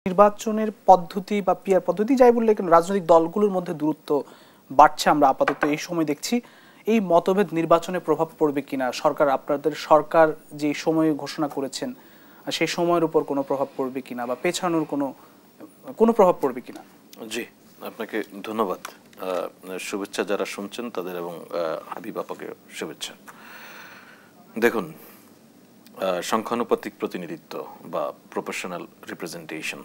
নির্বাচনের পদ্ধতি বা পিয়ার পদ্ধতি যাই বললে কেন রাজনৈতিক দলগুলোর মধ্যে দূরত্ব বাড়ছে আমরা আপাতত এই সময় দেখছি। এই মতভেদ নির্বাচনে প্রভাব পড়বে কিনা, আপনাদের সরকার যে সময় ঘোষণা করেছেন সেই সময়ের উপর কোনো প্রভাব পড়বে কিনা বা পেছানোর কোনো প্রভাব পড়বে কিনা? জি, আপনাকে ধন্যবাদ। শুভেচ্ছা যারা শুনছেন তাদের এবং হাবিব আপাকে শুভেচ্ছা। দেখুন, সংখ্যানুপাতিক প্রতিনিধিত্ব বা প্রপোর্শনাল রিপ্রেজেন্টেশন,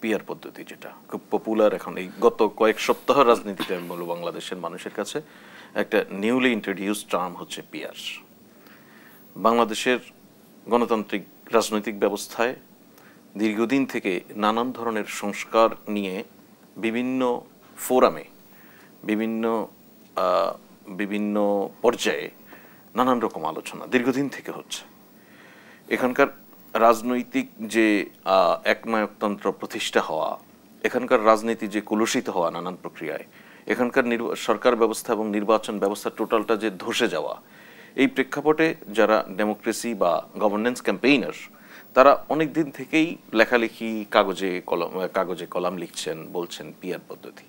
পিয়ার পদ্ধতি, যেটা খুব পপুলার এখন এই গত কয়েক সপ্তাহ রাজনীতিতে আমি বলবো বাংলাদেশের মানুষের কাছে একটা নিউলি ইন্ট্রোডিউস টার্ম হচ্ছে পিয়ার। বাংলাদেশের গণতান্ত্রিক রাজনৈতিক ব্যবস্থায় দীর্ঘদিন থেকে নানান ধরনের সংস্কার নিয়ে বিভিন্ন ফোরামে বিভিন্ন পর্যায়ে নানান রকম আলোচনা দীর্ঘদিন থেকে হচ্ছে। এখানকার রাজনৈতিক যে একনায়কতন্ত্র প্রতিষ্ঠা হওয়া, এখানকার রাজনীতি যে কলুষিত হওয়া নানান প্রক্রিয়ায়, এখানকার সরকার ব্যবস্থা এবং নির্বাচন ব্যবস্থা টোটালটা যে ধসে যাওয়া, এই প্রেক্ষাপটে যারা ডেমোক্রেসি বা গভর্নেন্স ক্যাম্পেইনার তারা অনেক দিন থেকেই লেখালেখি কাগজে কলাম লিখছেন, বলছেন পিয়ার পদ্ধতি।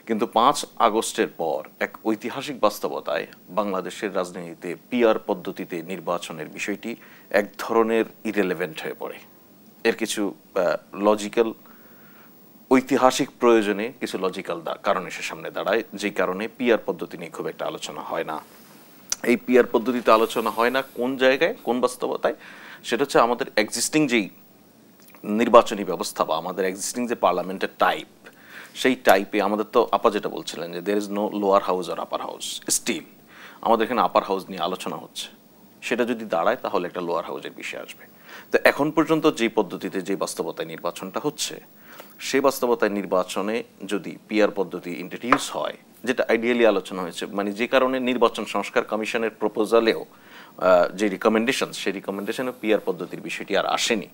কিন্তু 5 আগস্টের পর এক ঐতিহাসিক বাস্তবতায় বাংলাদেশের রাজনীতিতে পিয়ার পদ্ধতিতে নির্বাচনের বিষয়টি এক ধরনের ইরেলেভেন্ট হয়ে পড়ে। এর কিছু লজিক্যাল, ঐতিহাসিক প্রয়োজনে কিছু লজিক্যাল কারণ এসে সামনে দাঁড়ায়, যেই কারণে পিয়ার পদ্ধতি নিয়ে খুব একটা আলোচনা হয় না। এই পিয়ার পদ্ধতিতে আলোচনা হয় না কোন জায়গায়, কোন বাস্তবতায়? সেটা হচ্ছে আমাদের এক্সিস্টিং যেই নির্বাচনী ব্যবস্থা বা আমাদের এক্সিস্টিং যে পার্লামেন্টের টাইপ, সেই টাইপে আমাদের তো আপা যেটা বলছিলেন যে there is no lower house আর আপার হাউস, স্টিল আমাদের এখানে আপার হাউস নিয়ে আলোচনা হচ্ছে। সেটা যদি দাঁড়ায় তাহলে একটা লোয়ার হাউসের বিষয় আসবে। তো এখন পর্যন্ত যে পদ্ধতিতে যে বাস্তবতায় নির্বাচনটা হচ্ছে, সেই বাস্তবতায় নির্বাচনে যদি পিয়ার পদ্ধতি ইন্ট্রোডিউস হয়, যেটা আইডিয়ালি আলোচনা হয়েছে, মানে যে কারণে নির্বাচন সংস্কার কমিশনের প্রপোজালেও যে রিকমেন্ডেশন, সেই রিকমেন্ডেশনে পিয়ার পদ্ধতির বিষয়টি আর আসেনি।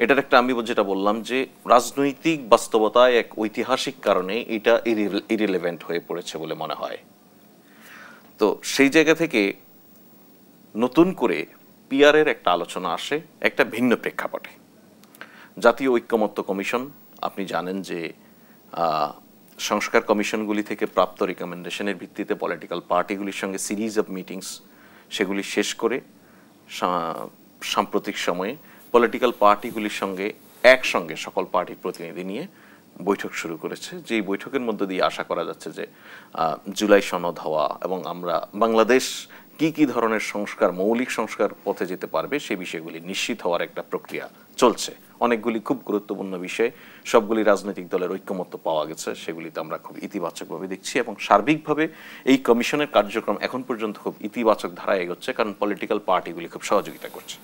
এটার একটা আমি যেটা বললাম যে রাজনৈতিক বাস্তবতায় এক ঐতিহাসিক কারণে এটা ইরিলেভেন্ট হয়ে পড়েছে বলে মনে হয়। তো সেই জায়গা থেকে নতুন করে পিয়ারের একটা আলোচনা আসে একটা ভিন্ন প্রেক্ষাপটে। জাতীয় ঐক্যমত্য কমিশন, আপনি জানেন যে সংস্কার কমিশনগুলি থেকে প্রাপ্ত রিকমেন্ডেশনের ভিত্তিতে পলিটিক্যাল পার্টিগুলির সঙ্গে সিরিজ অফ মিটিংস সেগুলি শেষ করে সাম্প্রতিক সময়ে পলিটিক্যাল পার্টিগুলির সঙ্গে একসঙ্গে সকল পার্টির প্রতিনিধি নিয়ে বৈঠক শুরু করেছে। যেই বৈঠকের মধ্য দিয়ে আশা করা যাচ্ছে যে জুলাই সনদ হওয়া এবং আমরা বাংলাদেশ কি ধরনের সংস্কার, মৌলিক সংস্কার পথে যেতে পারবে সেই বিষয়গুলি নিশ্চিত হওয়ার একটা প্রক্রিয়া চলছে। অনেকগুলি খুব গুরুত্বপূর্ণ বিষয়, সবগুলি রাজনৈতিক দলের ঐক্যমত্য পাওয়া গেছে, সেগুলিতে আমরা খুব ইতিবাচকভাবে দেখছি এবং সার্বিকভাবে এই কমিশনের কার্যক্রম এখন পর্যন্ত খুব ইতিবাচক ধারায় এগোচ্ছে, কারণ পলিটিক্যাল পার্টিগুলি খুব সহযোগিতা করছে।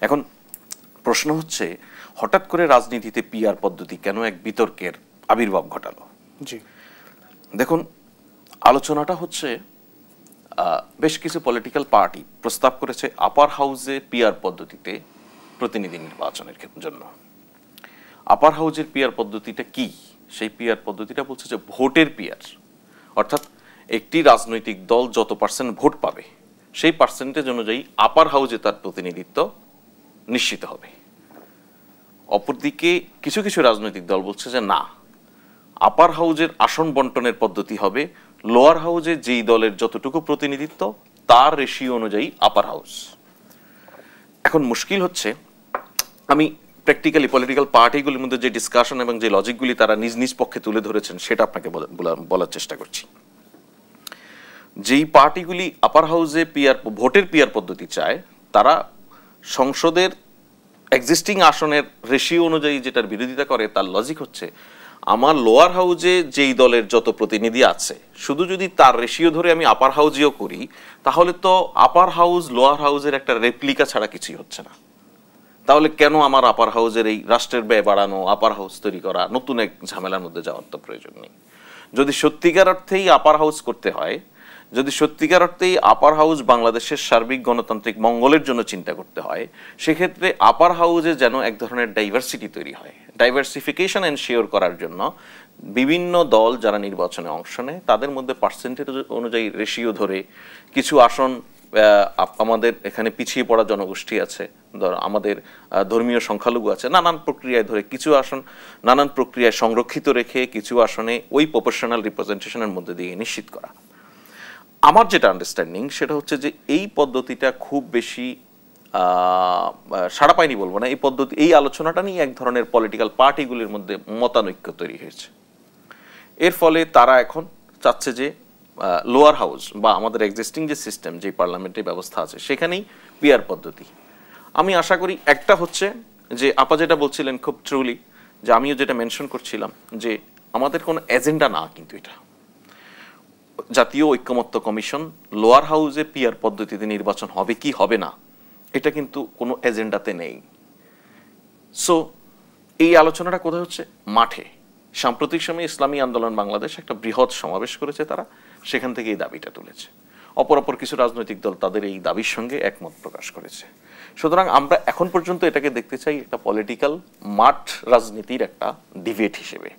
এখন প্রশ্ন হচ্ছে, হঠাৎ করে রাজনীতিতে পিয়ার পদ্ধতি কেন এক বিতর্কের আবির্ভাব ঘটালো? জি, দেখুন, আলোচনাটা হচ্ছে বেশ কিছু পলিটিক্যাল পার্টি প্রস্তাব করেছে আপার হাউসে পিয়ার পদ্ধতিতে প্রতিনিধি নির্বাচনের জন্য। আপার হাউসের পিয়ার পদ্ধতিটা কি? সেই পিয়ার পদ্ধতিটা বলছে যে ভোটের পিয়ার, অর্থাৎ একটি রাজনৈতিক দল যত পার্সেন্ট ভোট পাবে সেই পার্সেন্টেজ অনুযায়ী আপার হাউসে তার প্রতিনিধিত্ব নিশ্চিত হবে। অপরদিকে কিছু কিছু রাজনৈতিক দল বলছে যে না, আপার হাউসের আসন বন্টনের পদ্ধতি হবে লোয়ার হাউসে যেই দলের যতটুকু প্রতিনিধিত্ব তার রেশিও অনুযায়ী আপার হাউস। এখন মুশকিল হচ্ছে, আমি প্র্যাকটিক্যালি পলিটিক্যাল পার্টিগুলির মধ্যে যে ডিসকাশন এবং যে লজিকগুলি তারা নিজ নিজ পক্ষে তুলে ধরেছেন সেটা আপনাকে বলার চেষ্টা করছি। যেই পার্টিগুলি আপার হাউসে ভোটের পিয়ার পদ্ধতি চায়, তারা সংসদের এক্সিস্টিং আসনের রেশিও অনুযায়ী যেটার বিরোধিতা করে, তার লজিক হচ্ছে আমার লোয়ার হাউসে যেই দলের যত প্রতিনিধি আছে শুধু যদি তার রেশিও ধরে আমি আপার হাউসেও করি, তাহলে তো আপার হাউস লোয়ার হাউসের একটা রেপ্লিকা ছাড়া কিছুই হচ্ছে না। তাহলে কেন আমার আপার হাউসের এই রাষ্ট্রের ব্যয় বাড়ানো, আপার হাউস তৈরি করা, নতুন এক ঝামেলার মধ্যে যাওয়ার তো প্রয়োজন নেই। যদি সত্যিকার অর্থেই আপার হাউস করতে হয়, যদি সত্যিকার অর্থেই আপার হাউস বাংলাদেশের সার্বিক গণতান্ত্রিক মঙ্গলের জন্য চিন্তা করতে হয়, সেক্ষেত্রে আপার হাউসে যেন এক ধরনের ডাইভার্সিটি তৈরি হয়। ডাইভার্সিফিকেশন এনশিওর করার জন্য বিভিন্ন দল যারা নির্বাচনে অংশ নেয় তাদের মধ্যে পার্সেন্টেজ অনুযায়ী রেশিও ধরে কিছু আসন আমাদের এখানে পিছিয়ে পড়া জনগোষ্ঠী আছে, আমাদের ধর্মীয় সংখ্যালঘু আছে, নানান প্রক্রিয়ায় ধরে কিছু আসন নানান প্রক্রিয়ায় সংরক্ষিত রেখে কিছু আসনে ওই প্রপোর্শনাল রিপ্রেজেন্টেশনের মধ্যে দিয়ে নিশ্চিত করা। আমার যেটা আন্ডারস্ট্যান্ডিং সেটা হচ্ছে যে এই পদ্ধতিটা খুব বেশি সাড়া পায়নি বলবো না, এই আলোচনাটা নিয়ে এক ধরনের পলিটিক্যাল পার্টিগুলির মধ্যে মতানৈক্য তৈরি হয়েছে। এর ফলে তারা এখন চাচ্ছে যে লোয়ার হাউস বা আমাদের এক্সিস্টিং যে সিস্টেম, যে পার্লামেন্টারি ব্যবস্থা আছে সেখানেই পিআর পদ্ধতি। আমি আশা করি একটা হচ্ছে যে আপা যেটা বলছিলেন খুব ট্রুলি, যে আমিও যেটা মেনশন করছিলাম যে আমাদের কোনো এজেন্ডা না, কিন্তু এটা জাতীয় ঐকমত্য কমিশন লোয়ার হাউসে পিআর পদ্ধতিতে নির্বাচন হবে কি হবে না এটা কিন্তু কোনো এজেন্ডাতে নেই। সো এই আলোচনাটা কোথায় হচ্ছে? মাঠে। সাম্প্রতিক সময়ে ইসলামী আন্দোলন বাংলাদেশ একটা বৃহৎ সমাবেশ করেছে, তারা সেখান থেকে এই দাবিটা তুলেছে। অপর কিছু রাজনৈতিক দল তাদের এই দাবির সঙ্গে একমত প্রকাশ করেছে। সুতরাং আমরা এখন পর্যন্ত এটাকে দেখতে চাই একটা পলিটিক্যাল মাঠ রাজনীতির একটা ডিবেট হিসেবে।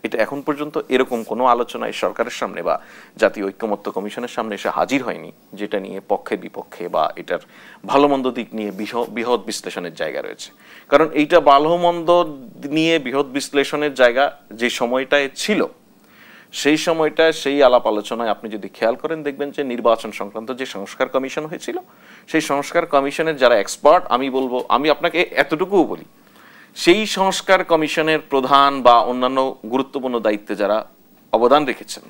এটা এখন পর্যন্ত এরকম কোনো আলোচনায় সরকারের সামনে বা জাতীয় ঐকমত্য কমিশনের সামনে এসে হাজির হয়নি যেটা নিয়ে পক্ষে বিপক্ষে বা এটার ভালো মন্দ দিক নিয়ে বৃহৎ বিশ্লেষণের জায়গা রয়েছে। কারণ এইটা ভালো মন্দ নিয়ে বৃহৎ বিশ্লেষণের জায়গা যে সময়টায় ছিল, সেই সময়টায় সেই আলাপ আলোচনায় আপনি যদি খেয়াল করেন দেখবেন যে নির্বাচন সংক্রান্ত যে সংস্কার কমিশন হয়েছিল, সেই সংস্কার কমিশনের যারা এক্সপার্ট, আমি আপনাকে এতটুকুও বলি, সেই সংস্কার কমিশনের প্রধান বা অন্যান্য গুরুত্বপূর্ণ দায়িত্বে যারা অবদান রেখেছেন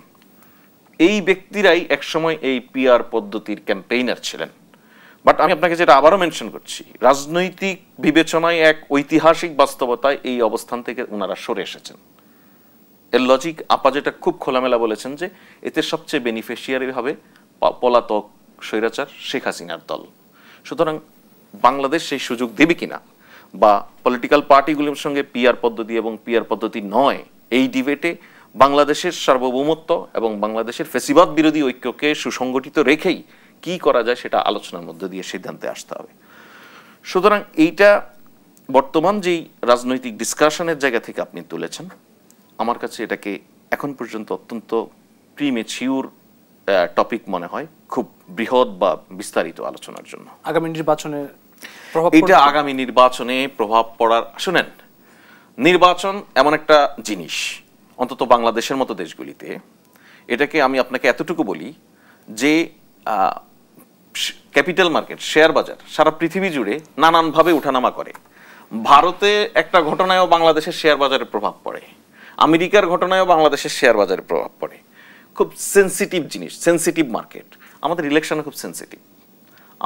এই ব্যক্তিরাই একসময় এই পিআর পদ্ধতির ক্যাম্পেইনার ছিলেন। বাট আমি আপনাকে যেটা আবারও মেনশন করছি, রাজনৈতিক বিবেচনায় এক ঐতিহাসিক বাস্তবতায় এই অবস্থান থেকে ওনারা সরে এসেছেন। এর লজিক আপা যেটা খুব খোলামেলা বলেছেন যে এতে সবচেয়ে বেনিফিশিয়ারি হবে পলাতক স্বৈরাচার শেখ হাসিনার দল। সুতরাং বাংলাদেশ সেই সুযোগ দেবে কিনা বা পলিটিক্যাল পার্টিগুলোর সঙ্গে পিআর পদ্ধতি এবং পিআর পদ্ধতি নয় এই ডিবেটে বাংলাদেশের সার্বভৌমত্ব এবং বাংলাদেশের ফ্যাসিবাদ বিরোধী ঐক্যকে সুসংগঠিত রেখেই কি করা যায় সেটা আলোচনার মধ্যে দিয়ে সিদ্ধান্তে আসতে হবে। সুতরাং এইটা বর্তমান যেই রাজনৈতিক ডিসকাশনের জায়গা থেকে আপনি তুলেছেন, আমার কাছে এটাকে এখন পর্যন্ত অত্যন্ত প্রিমেচিউর টপিক মনে হয়, খুব বৃহৎ বা বিস্তারিত আলোচনার জন্য। আগামী নির্বাচনের এটা আগামী নির্বাচনে প্রভাব পড়ার, শুনেন, নির্বাচন এমন একটা জিনিস, অন্তত বাংলাদেশের মতো দেশগুলিতে এটাকে আমি আপনাকে এতটুকু বলি যে ক্যাপিটাল মার্কেট, শেয়ার বাজার সারা পৃথিবী জুড়ে নানানভাবে উঠানামা করে। ভারতে একটা ঘটনায়ও বাংলাদেশের শেয়ার বাজারে প্রভাব পড়ে, আমেরিকার ঘটনায়ও বাংলাদেশের শেয়ার বাজারে প্রভাব পড়ে। খুব সেন্সিটিভ জিনিস, সেন্সিটিভ মার্কেট। আমাদের ইলেকশনে খুব সেন্সিটিভ।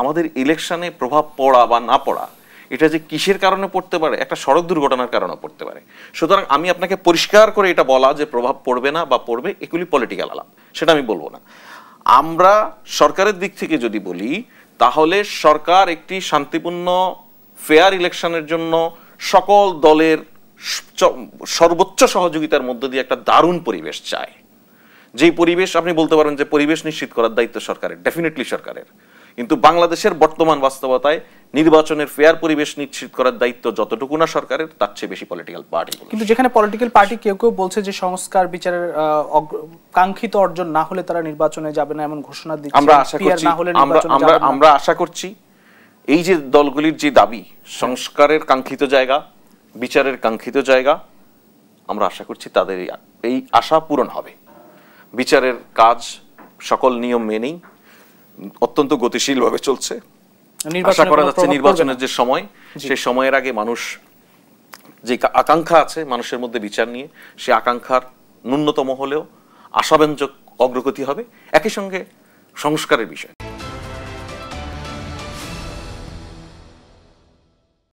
আমাদের ইলেকশনে প্রভাব পড়া বা না পড়া এটা যে কিসের কারণে পড়তে পারে, একটা সড়ক দুর্ঘটনার কারণে পড়তে পারে। সুতরাং আমি আপনাকে পরিষ্কার করে এটা বলা যে প্রভাব পড়বে না বা পড়বে এগুলি পলিটিক্যাল আলাপ, সেটা আমি বলবো না। আমরা সরকারের দিক থেকে যদি বলি তাহলে সরকার একটি শান্তিপূর্ণ ফেয়ার ইলেকশনের জন্য সকল দলের সর্বোচ্চ সহযোগিতার মধ্য দিয়ে একটা দারুণ পরিবেশ চায়। যেই পরিবেশ আপনি বলতে পারেন যে পরিবেশ নিশ্চিত করার দায়িত্ব সরকারের, ডেফিনেটলি সরকারের, কিন্তু বাংলাদেশের বর্তমান বাস্তবতায় নির্বাচনের ফেয়ার পরিবেশ নিশ্চিত করার দায়িত্ব যতটুকু না সরকারের, তার চেয়ে বেশি পলিটিক্যাল পার্টি। কিন্তু যেখানে পলিটিক্যাল পার্টি কেউ কেউ বলছে যে সংস্কার বিচারের কাঙ্ক্ষিত অর্জন না হলে তারা নির্বাচনে যাবে না এমন ঘোষণা দিচ্ছে। আমরা আশা করছি এই যে দলগুলির যে দাবি সংস্কারের কাঙ্ক্ষিত জায়গা, বিচারের কাঙ্ক্ষিত জায়গা, আমরা আশা করছি তাদের এই আশা পূরণ হবে। বিচারের কাজ সকল নিয়ম মেনেই অত্যন্ত গতিশীলভাবে চলছে। আশা করা যাচ্ছে নির্বাচনের যে সময়, সেই সময়ের আগে মানুষ যে আকাঙ্ক্ষা আছে মানুষের মধ্যে বিচার নিয়ে, সে আকাঙ্ক্ষার ন্যূনতম হলেও আশাব্যঞ্জক অগ্রগতি হবে। একই সঙ্গে সংস্কারের বিষয়।